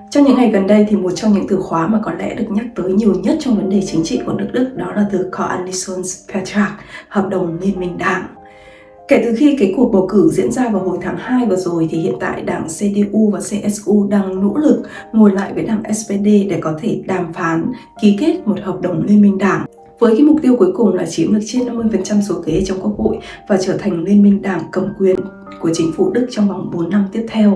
Trong những ngày gần đây thì một trong những từ khóa mà có lẽ được nhắc tới nhiều nhất trong vấn đề chính trị của nước Đức đó là từ Koalitionsvertrag, hợp đồng liên minh đảng. Kể từ khi cái cuộc bầu cử diễn ra vào hồi tháng 2 vừa rồi thì hiện tại đảng CDU và CSU đang nỗ lực ngồi lại với đảng SPD để có thể đàm phán, ký kết một hợp đồng liên minh đảng. Với cái mục tiêu cuối cùng là chiếm được trên 50% số ghế trong Quốc hội và trở thành liên minh đảng cầm quyền của chính phủ Đức trong vòng 4 năm tiếp theo.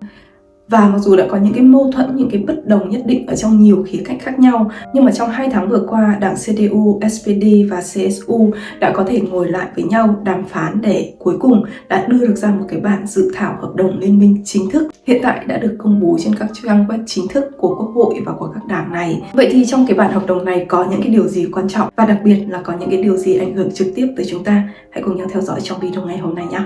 Và mặc dù đã có những cái mâu thuẫn, những cái bất đồng nhất định ở trong nhiều khía cạnh khác nhau, nhưng mà trong 2 tháng vừa qua, đảng CDU, SPD và CSU đã có thể ngồi lại với nhau đàm phán để cuối cùng đã đưa được ra một cái bản dự thảo hợp đồng liên minh chính thức. Hiện tại đã được công bố trên các trang web chính thức của Quốc hội và của các đảng này. Vậy thì trong cái bản hợp đồng này có những cái điều gì quan trọng và đặc biệt là có những cái điều gì ảnh hưởng trực tiếp tới chúng ta? Hãy cùng nhau theo dõi trong video ngày hôm nay nhé!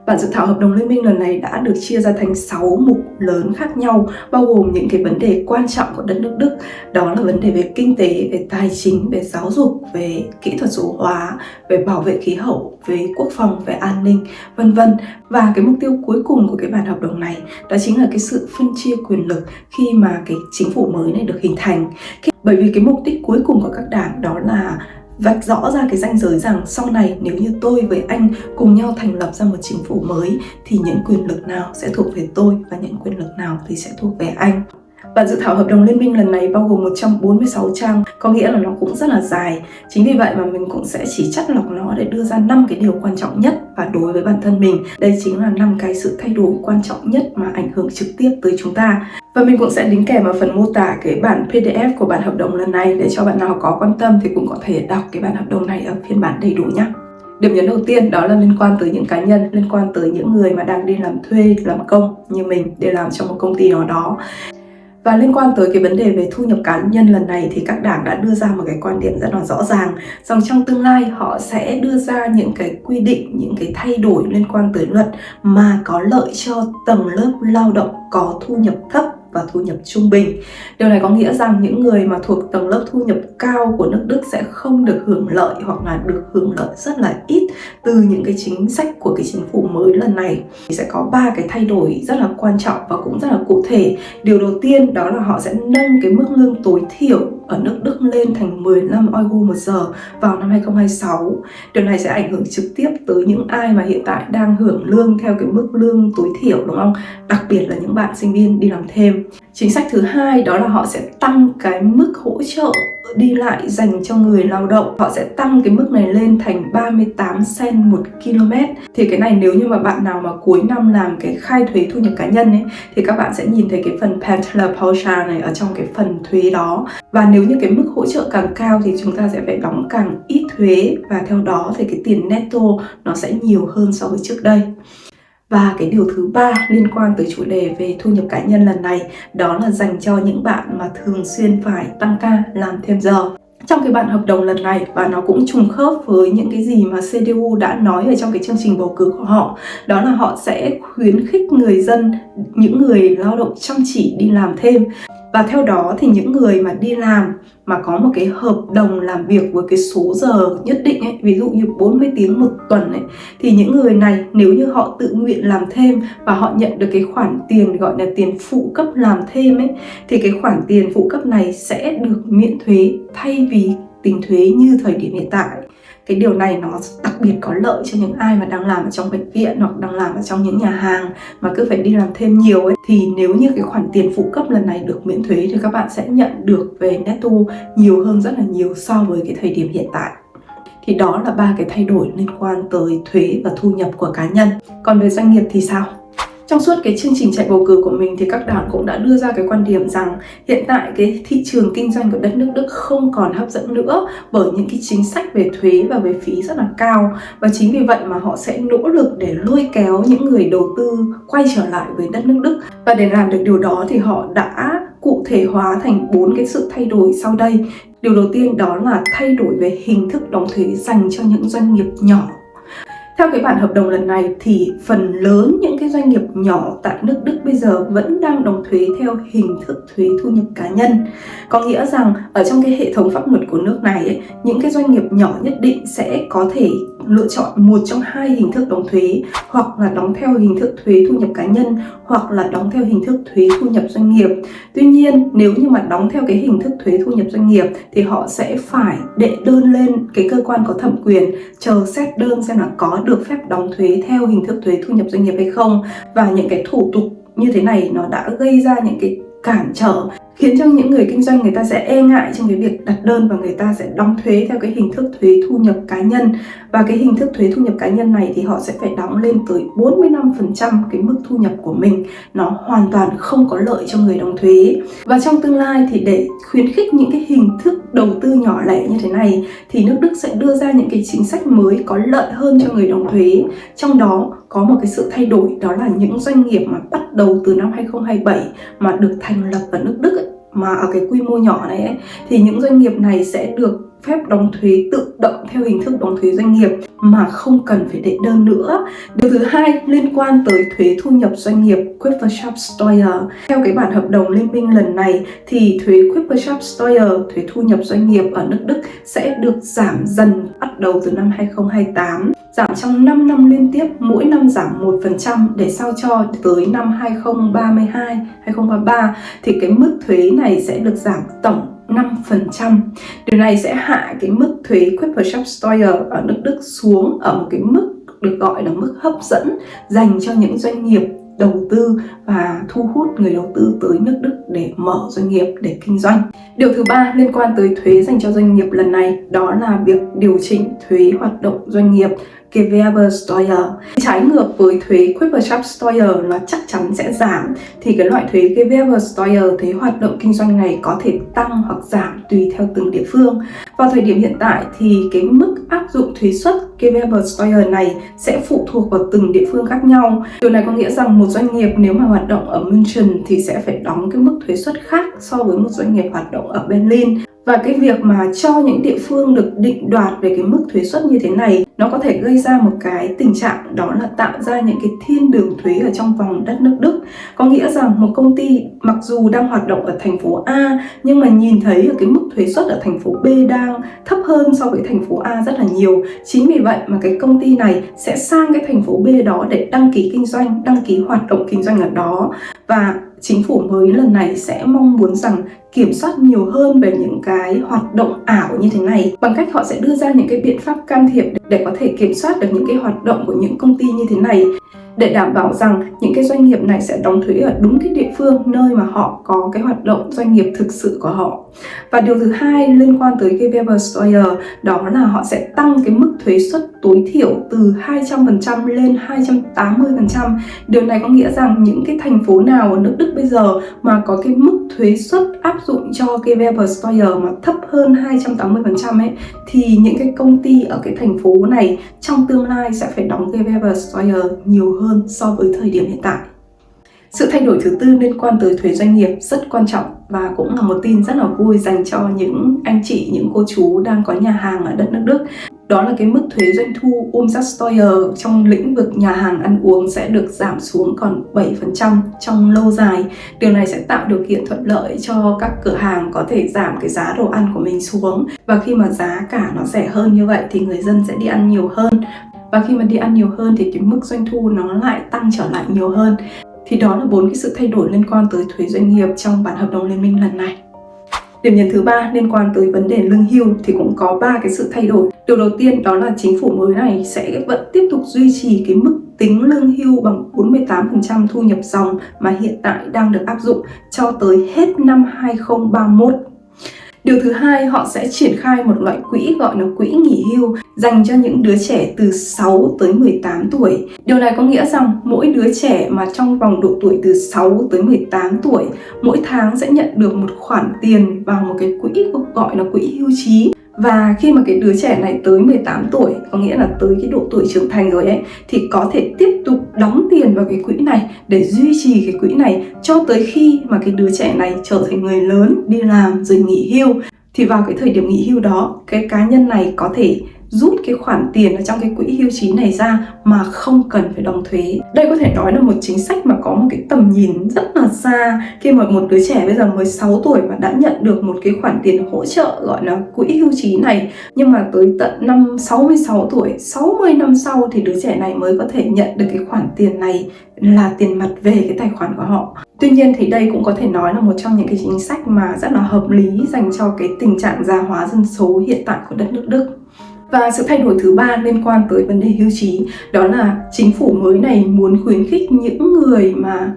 Bản dự thảo hợp đồng liên minh lần này đã được chia ra thành 6 mục lớn khác nhau, bao gồm những cái vấn đề quan trọng của đất nước Đức. Đó là vấn đề về kinh tế, về tài chính, về giáo dục, về kỹ thuật số hóa, về bảo vệ khí hậu, về quốc phòng, về an ninh, vân vân. Và cái mục tiêu cuối cùng của cái bản hợp đồng này đó chính là cái sự phân chia quyền lực khi mà cái chính phủ mới này được hình thành. Bởi vì cái mục đích cuối cùng của các đảng đó là vạch rõ ra cái ranh giới rằng sau này nếu như tôi với anh cùng nhau thành lập ra một chính phủ mới thì những quyền lực nào sẽ thuộc về tôi và những quyền lực nào thì sẽ thuộc về anh. Bản dự thảo hợp đồng liên minh lần này bao gồm 146 trang, có nghĩa là nó cũng rất là dài. Chính vì vậy mà mình cũng sẽ chỉ chắt lọc nó để đưa ra 5 cái điều quan trọng nhất. Và đối với bản thân mình, đây chính là 5 cái sự thay đổi quan trọng nhất mà ảnh hưởng trực tiếp tới chúng ta. Và mình cũng sẽ đính kèm vào phần mô tả cái bản PDF của bản hợp đồng lần này để cho bạn nào có quan tâm thì cũng có thể đọc cái bản hợp đồng này ở phiên bản đầy đủ nhé. Điểm nhấn đầu tiên đó là liên quan tới những cá nhân, liên quan tới những người mà đang đi làm thuê, làm công như mình để làm trong một công ty nào đó. Và liên quan tới cái vấn đề về thu nhập cá nhân lần này thì các đảng đã đưa ra một cái quan điểm rất là rõ ràng rằng trong tương lai họ sẽ đưa ra những cái quy định, những cái thay đổi liên quan tới luật mà có lợi cho tầng lớp lao động có thu nhập thấp và thu nhập trung bình. Điều này có nghĩa rằng những người mà thuộc tầng lớp thu nhập cao của nước Đức sẽ không được hưởng lợi hoặc là được hưởng lợi rất là ít từ những cái chính sách của cái chính phủ mới lần này. Sẽ có 3 cái thay đổi rất là quan trọng và cũng rất là cụ thể. Điều đầu tiên đó là họ sẽ nâng cái mức lương tối thiểu ở nước Đức lên thành 15 euro một giờ vào năm 2026. Điều này sẽ ảnh hưởng trực tiếp tới những ai mà hiện tại đang hưởng lương theo cái mức lương tối thiểu, đúng không? Đặc biệt là những bạn sinh viên đi làm thêm. Chính sách thứ hai đó là họ sẽ tăng cái mức hỗ trợ đi lại dành cho người lao động. Họ sẽ tăng cái mức này lên thành 38 cent một km. Thì cái này nếu như mà bạn nào mà cuối năm làm cái khai thuế thu nhập cá nhân ấy thì các bạn sẽ nhìn thấy cái phần Pendlerpauschal này ở trong cái phần thuế đó. Và nếu như cái mức hỗ trợ càng cao thì chúng ta sẽ phải đóng càng ít thuế và theo đó thì cái tiền netto nó sẽ nhiều hơn so với trước đây. Và cái điều thứ 3 liên quan tới chủ đề về thu nhập cá nhân lần này đó là dành cho những bạn mà thường xuyên phải tăng ca làm thêm giờ. Trong cái bản hợp đồng lần này và nó cũng trùng khớp với những cái gì mà CDU đã nói ở trong cái chương trình bầu cử của họ, đó là họ sẽ khuyến khích người dân, những người lao động chăm chỉ đi làm thêm. Và theo đó thì những người mà đi làm mà có một cái hợp đồng làm việc với cái số giờ nhất định ấy, ví dụ như 40 tiếng một tuần ấy, thì những người này nếu như họ tự nguyện làm thêm và họ nhận được cái khoản tiền gọi là tiền phụ cấp làm thêm ấy, thì cái khoản tiền phụ cấp này sẽ được miễn thuế thay vì tính thuế như thời điểm hiện tại. Cái điều này nó đặc biệt có lợi cho những ai mà đang làm ở trong bệnh viện hoặc đang làm ở trong những nhà hàng mà cứ phải đi làm thêm nhiều ấy. Thì nếu như cái khoản tiền phụ cấp lần này được miễn thuế thì các bạn sẽ nhận được về netto nhiều hơn rất là nhiều so với cái thời điểm hiện tại. Thì đó là 3 cái thay đổi liên quan tới thuế và thu nhập của cá nhân. Còn về doanh nghiệp thì sao? Trong suốt cái chương trình chạy bầu cử của mình thì các đảng cũng đã đưa ra cái quan điểm rằng hiện tại cái thị trường kinh doanh của đất nước Đức không còn hấp dẫn nữa bởi những cái chính sách về thuế và về phí rất là cao. Và chính vì vậy mà họ sẽ nỗ lực để lôi kéo những người đầu tư quay trở lại với đất nước Đức. Và để làm được điều đó thì họ đã cụ thể hóa thành 4 cái sự thay đổi sau đây. Điều đầu tiên đó là thay đổi về hình thức đóng thuế dành cho những doanh nghiệp nhỏ. Theo cái bản hợp đồng lần này thì phần lớn những cái doanh nghiệp nhỏ tại nước Đức bây giờ vẫn đang đóng thuế theo hình thức thuế thu nhập cá nhân. Có nghĩa rằng ở trong cái hệ thống pháp luật của nước này ấy, những cái doanh nghiệp nhỏ nhất định sẽ có thể lựa chọn một trong hai hình thức đóng thuế, hoặc là đóng theo hình thức thuế thu nhập cá nhân, hoặc là đóng theo hình thức thuế thu nhập doanh nghiệp. Tuy nhiên, nếu như mà đóng theo cái hình thức thuế thu nhập doanh nghiệp thì họ sẽ phải đệ đơn lên cái cơ quan có thẩm quyền, chờ xét đơn xem là có được phép đóng thuế theo hình thức thuế thu nhập doanh nghiệp hay không. Và những cái thủ tục như thế này nó đã gây ra những cái cản trở, khiến cho những người kinh doanh người ta sẽ e ngại trong cái việc đặt đơn, và người ta sẽ đóng thuế theo cái hình thức thuế thu nhập cá nhân. Và cái hình thức thuế thu nhập cá nhân này thì họ sẽ phải đóng lên tới 45% cái mức thu nhập của mình. Nó hoàn toàn không có lợi cho người đóng thuế. Và trong tương lai thì để khuyến khích những cái hình thức đầu tư nhỏ lẻ như thế này thì nước Đức sẽ đưa ra những cái chính sách mới có lợi hơn cho người đóng thuế. Trong đó có một cái sự thay đổi, đó là những doanh nghiệp mà bắt đầu từ năm 2027 mà được thành lập ở nước Đức ấy, mà ở cái quy mô nhỏ này ấy, thì những doanh nghiệp này sẽ được phép đóng thuế tự động theo hình thức đóng thuế doanh nghiệp mà không cần phải đệ đơn nữa. Điều thứ hai liên quan tới thuế thu nhập doanh nghiệp Körperschaftsteuer. Theo cái bản hợp đồng liên minh lần này thì thuế Körperschaftsteuer, thuế thu nhập doanh nghiệp ở nước Đức sẽ được giảm dần bắt đầu từ năm 2028. Giảm trong 5 năm liên tiếp, mỗi năm giảm 1% để sao cho tới năm 2032, 2033 thì cái mức thuế này sẽ được giảm tổng 5%. Điều này sẽ hạ cái mức thuế Körperschaftsteuer ở nước Đức xuống ở một cái mức được gọi là mức hấp dẫn dành cho những doanh nghiệp đầu tư và thu hút người đầu tư tới nước Đức để mở doanh nghiệp, để kinh doanh. Điều thứ ba liên quan tới thuế dành cho doanh nghiệp lần này đó là việc điều chỉnh thuế hoạt động doanh nghiệp Gewerbesteuer. Trái ngược với thuế Körperschaftsteuer nó chắc chắn sẽ giảm, thì cái loại thuế Gewerbesteuer, thuế hoạt động kinh doanh này có thể tăng hoặc giảm tùy theo từng địa phương. Vào thời điểm hiện tại thì cái mức áp dụng thuế suất Gewerbesteuer này sẽ phụ thuộc vào từng địa phương khác nhau. Điều này có nghĩa rằng một doanh nghiệp nếu mà hoạt động ở München thì sẽ phải đóng cái mức thuế suất khác so với một doanh nghiệp hoạt động ở Berlin. Và cái việc mà cho những địa phương được định đoạt về cái mức thuế suất như thế này, nó có thể gây ra một cái tình trạng đó là tạo ra những cái thiên đường thuế ở trong vòng đất nước Đức. Có nghĩa rằng một công ty mặc dù đang hoạt động ở thành phố A nhưng mà nhìn thấy ở cái mức thuế suất ở thành phố B đang thấp hơn so với thành phố A rất là nhiều. Chính vì vậy mà cái công ty này sẽ sang cái thành phố B đó để đăng ký kinh doanh, đăng ký hoạt động kinh doanh ở đó. Và chính phủ mới lần này sẽ mong muốn rằng kiểm soát nhiều hơn về những cái hoạt động ảo như thế này, bằng cách họ sẽ đưa ra những cái biện pháp can thiệp để có thể kiểm soát được những cái hoạt động của những công ty như thế này, để đảm bảo rằng những cái doanh nghiệp này sẽ đóng thuế ở đúng cái địa phương nơi mà họ có cái hoạt động doanh nghiệp thực sự của họ. Và điều thứ hai liên quan tới cái Gewerbesteuer đó là họ sẽ tăng cái mức thuế suất tối thiểu từ 200% lên 280%. Điều này có nghĩa rằng những cái thành phố nào ở nước Đức bây giờ mà có cái mức thuế suất áp dụng cho cái Gewerbesteuer mà thấp hơn 280% ấy, thì những cái công ty ở cái thành phố này trong tương lai sẽ phải đóng Gewerbesteuer nhiều hơn so với thời điểm hiện tại. Sự thay đổi thứ tư liên quan tới thuế doanh nghiệp rất quan trọng và cũng là một tin rất là vui dành cho những anh chị, những cô chú đang có nhà hàng ở đất nước Đức. Đó là cái mức thuế doanh thu Umsatzsteuer trong lĩnh vực nhà hàng ăn uống sẽ được giảm xuống còn 7% trong lâu dài. Điều này sẽ tạo điều kiện thuận lợi cho các cửa hàng có thể giảm cái giá đồ ăn của mình xuống. Và khi mà giá cả nó rẻ hơn như vậy thì người dân sẽ đi ăn nhiều hơn. Và khi mà đi ăn nhiều hơn thì cái mức doanh thu nó lại tăng trở lại nhiều hơn. Thì đó là 4 cái sự thay đổi liên quan tới thuế doanh nghiệp trong bản hợp đồng liên minh lần này. Điểm nhấn thứ ba liên quan tới vấn đề lương hưu thì cũng có 3 cái sự thay đổi. Điều đầu tiên đó là chính phủ mới này sẽ vẫn tiếp tục duy trì cái mức tính lương hưu bằng 48% thu nhập dòng mà hiện tại đang được áp dụng cho tới hết năm 2031. Điều thứ hai, họ sẽ triển khai một loại quỹ gọi là quỹ nghỉ hưu dành cho những đứa trẻ từ 6 tới 18 tuổi. Điều này có nghĩa rằng mỗi đứa trẻ mà trong vòng độ tuổi từ 6 tới 18 tuổi mỗi tháng sẽ nhận được một khoản tiền vào một cái quỹ gọi là quỹ hưu trí. Và khi mà cái đứa trẻ này tới 18 tuổi, có nghĩa là tới cái độ tuổi trưởng thành rồi ấy, thì có thể tiếp tục đóng tiền vào cái quỹ này để duy trì cái quỹ này cho tới khi mà cái đứa trẻ này trở thành người lớn, đi làm rồi nghỉ hưu. Thì vào cái thời điểm nghỉ hưu đó, cái cá nhân này có thể rút cái khoản tiền ở trong cái quỹ hưu trí này ra mà không cần phải đóng thuế. Đây có thể nói là một chính sách mà có một cái tầm nhìn rất là xa, khi mà một đứa trẻ bây giờ mới 6 tuổi mà đã nhận được một cái khoản tiền hỗ trợ gọi là quỹ hưu trí này, nhưng mà tới tận năm 66 tuổi, 60 năm sau thì đứa trẻ này mới có thể nhận được cái khoản tiền này là tiền mặt về cái tài khoản của họ. Tuy nhiên thì đây cũng có thể nói là một trong những cái chính sách mà rất là hợp lý dành cho cái tình trạng già hóa dân số hiện tại của đất nước Đức. Và sự thay đổi thứ ba liên quan tới vấn đề hưu trí, đó là chính phủ mới này muốn khuyến khích những người mà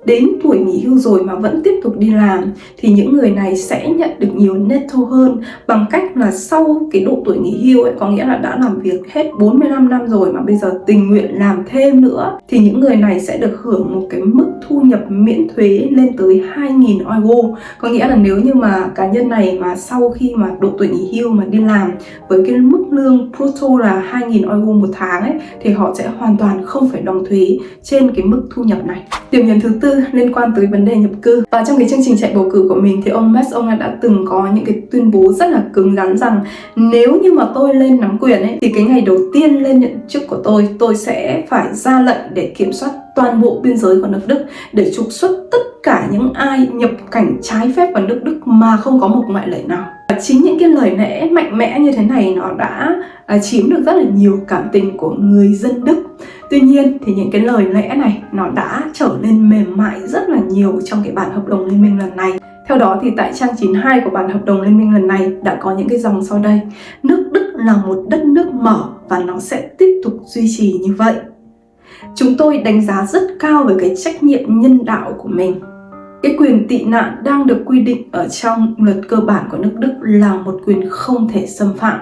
đến tuổi nghỉ hưu rồi mà vẫn tiếp tục đi làm, thì những người này sẽ nhận được nhiều netto hơn bằng cách là sau cái độ tuổi nghỉ hưu ấy, có nghĩa là đã làm việc hết 45 năm rồi mà bây giờ tình nguyện làm thêm nữa, thì những người này sẽ được hưởng một cái mức thu nhập miễn thuế lên tới 2.000 euro. Có nghĩa là nếu như mà cá nhân này mà sau khi mà độ tuổi nghỉ hưu mà đi làm với cái mức lương brutto là 2.000 euro một tháng ấy, thì họ sẽ hoàn toàn không phải đóng thuế trên cái mức thu nhập này. Điểm nhấn thứ tư liên quan tới vấn đề nhập cư. Và trong cái chương trình chạy bầu cử của mình thì ông Merz, ông đã từng có những cái tuyên bố rất là cứng rắn rằng nếu như mà tôi lên nắm quyền ấy, thì cái ngày đầu tiên lên nhận chức của tôi sẽ phải ra lệnh để kiểm soát toàn bộ biên giới của nước Đức, để trục xuất tất cả những ai nhập cảnh trái phép vào nước Đức mà không có một ngoại lệ nào. Chính những cái lời lẽ mạnh mẽ như thế này nó đã chiếm được rất là nhiều cảm tình của người dân Đức. Tuy nhiên thì những cái lời lẽ này nó đã trở nên mềm mại rất là nhiều trong cái bản hợp đồng liên minh lần này. Theo đó thì tại trang 92 của bản hợp đồng liên minh lần này đã có những cái dòng sau đây: nước Đức là một đất nước mở và nó sẽ tiếp tục duy trì như vậy. Chúng tôi đánh giá rất cao về cái trách nhiệm nhân đạo của mình. Cái quyền tị nạn đang được quy định ở trong luật cơ bản của nước Đức là một quyền không thể xâm phạm.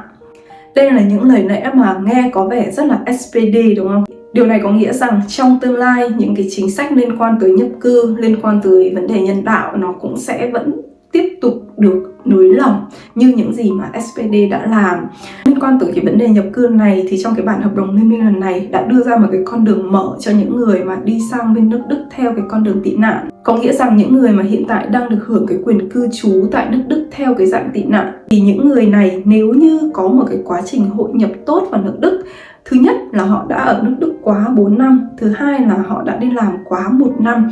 Đây là những lời lẽ mà nghe có vẻ rất là SPD, đúng không? Điều này có nghĩa rằng trong tương lai những cái chính sách liên quan tới nhập cư, liên quan tới vấn đề nhân đạo nó cũng sẽ vẫn tiếp tục được nới lỏng như những gì mà SPD đã làm. Liên quan tới cái vấn đề nhập cư này thì trong cái bản hợp đồng liên minh lần này đã đưa ra một cái con đường mở cho những người mà đi sang bên nước Đức theo cái con đường tị nạn. Có nghĩa rằng những người mà hiện tại đang được hưởng cái quyền cư trú tại nước Đức theo cái dạng tị nạn, thì những người này nếu như có một cái quá trình hội nhập tốt vào nước Đức, thứ nhất là họ đã ở nước Đức quá 4 năm, thứ hai là họ đã đi làm quá 1 năm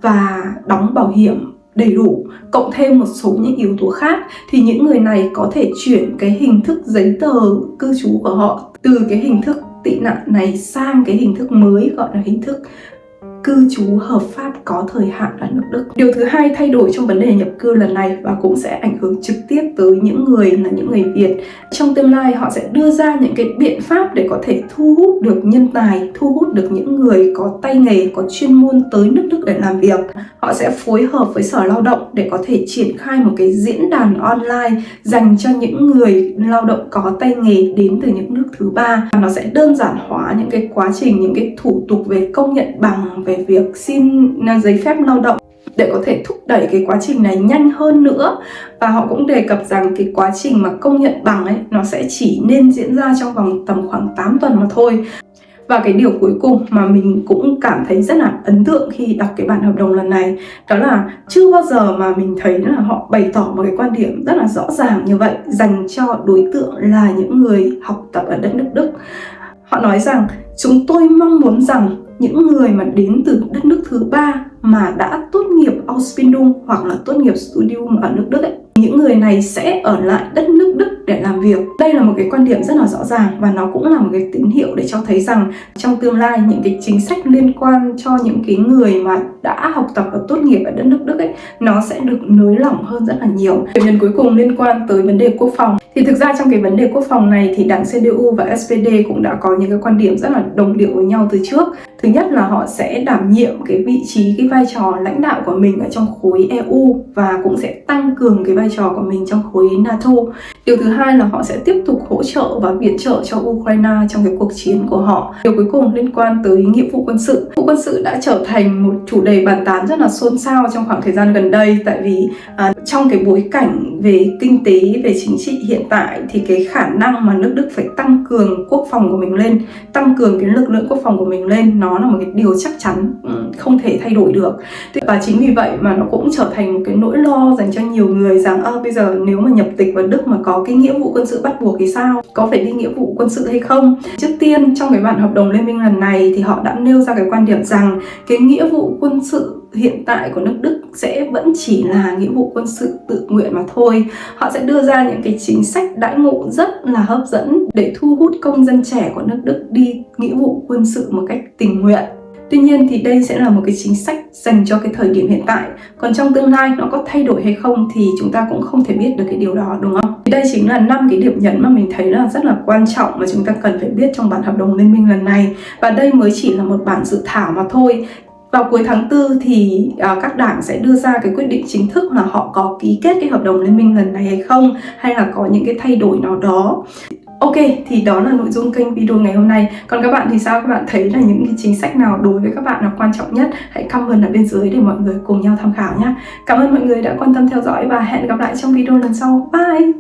và đóng bảo hiểm đầy đủ, cộng thêm một số những yếu tố khác, thì những người này có thể chuyển cái hình thức giấy tờ cư trú của họ từ cái hình thức tị nạn này sang cái hình thức mới gọi là hình thức cư trú hợp pháp có thời hạn ở nước Đức. Điều thứ hai thay đổi trong vấn đề nhập cư lần này và cũng sẽ ảnh hưởng trực tiếp tới những người là những người Việt. Trong tương lai họ sẽ đưa ra những cái biện pháp để có thể thu hút được nhân tài, thu hút được những người có tay nghề, có chuyên môn tới nước Đức để làm việc. Họ sẽ phối hợp với Sở Lao động để có thể triển khai một cái diễn đàn online dành cho những người lao động có tay nghề đến từ những nước thứ ba. Nó sẽ đơn giản hóa những cái quá trình, những cái thủ tục về công nhận bằng, về việc xin giấy phép lao động để có thể thúc đẩy cái quá trình này nhanh hơn nữa. Và họ cũng đề cập rằng cái quá trình mà công nhận bằng ấy nó sẽ chỉ nên diễn ra trong vòng tầm khoảng 8 tuần mà thôi. Và cái điều cuối cùng mà mình cũng cảm thấy rất là ấn tượng khi đọc cái bản hợp đồng lần này, đó là chưa bao giờ mà mình thấy là họ bày tỏ một cái quan điểm rất là rõ ràng như vậy dành cho đối tượng là những người học tập ở đất nước Đức. Họ nói rằng chúng tôi mong muốn rằng những người mà đến từ đất nước thứ ba mà đã tốt nghiệp Ausbildung hoặc là tốt nghiệp Studium ở nước Đức ấy, những người này sẽ ở lại đất nước Đức để làm việc. Đây là một cái quan điểm rất là rõ ràng và nó cũng là một cái tín hiệu để cho thấy rằng trong tương lai những cái chính sách liên quan cho những cái người mà đã học tập và tốt nghiệp ở đất nước Đức ấy, nó sẽ được nới lỏng hơn rất là nhiều. Điểm nhấn cuối cùng liên quan tới vấn đề quốc phòng. Thì thực ra trong cái vấn đề quốc phòng này thì đảng CDU và SPD cũng đã có những cái quan điểm rất là đồng điệu với nhau từ trước. Thứ nhất là họ sẽ đảm nhiệm cái vị trí, cái vai trò lãnh đạo của mình ở trong khối EU và cũng sẽ tăng cường cái vai trò của mình trong khối NATO. Điều thứ hai là họ sẽ tiếp tục hỗ trợ và viện trợ cho Ukraine trong cái cuộc chiến của họ. Điều cuối cùng liên quan tới nghĩa vụ quân sự. Nghĩa vụ quân sự đã trở thành một chủ đề bàn tán rất là xôn xao trong khoảng thời gian gần đây, tại vì trong cái bối cảnh về kinh tế, về chính trị hiện tại thì cái khả năng mà nước Đức phải tăng cường quốc phòng của mình lên, tăng cường cái lực lượng quốc phòng của mình lên, nó là một cái điều chắc chắn không thể thay đổi được. Và chính vì vậy mà nó cũng trở thành một cái nỗi lo dành cho nhiều người rằng bây giờ nếu mà nhập tịch vào Đức mà có cái nghĩa vụ quân sự bắt buộc thì sao? Có phải đi nghĩa vụ quân sự hay không? Trước tiên trong cái bản hợp đồng liên minh lần này thì họ đã nêu ra cái quan điểm rằng cái nghĩa vụ quân sự hiện tại của nước Đức sẽ vẫn chỉ là nghĩa vụ quân sự tự nguyện mà thôi. Họ sẽ đưa ra những cái chính sách đãi ngộ rất là hấp dẫn để thu hút công dân trẻ của nước Đức đi nghĩa vụ quân sự một cách tình nguyện. Tuy nhiên thì đây sẽ là một cái chính sách dành cho cái thời điểm hiện tại. Còn trong tương lai nó có thay đổi hay không thì chúng ta cũng không thể biết được cái điều đó, đúng không? Đây chính là 5 cái điểm nhấn mà mình thấy là rất là quan trọng mà chúng ta cần phải biết trong bản hợp đồng liên minh lần này. Và đây mới chỉ là một bản dự thảo mà thôi. Vào cuối tháng 4 thì các đảng sẽ đưa ra cái quyết định chính thức là họ có ký kết cái hợp đồng liên minh lần này hay không, hay là có những cái thay đổi nào đó. Ok, thì đó là nội dung kênh video ngày hôm nay. Còn các bạn thì sao? Các bạn thấy là những cái chính sách nào đối với các bạn là quan trọng nhất? Hãy comment ở bên dưới để mọi người cùng nhau tham khảo nhé. Cảm ơn mọi người đã quan tâm theo dõi và hẹn gặp lại trong video lần sau. Bye!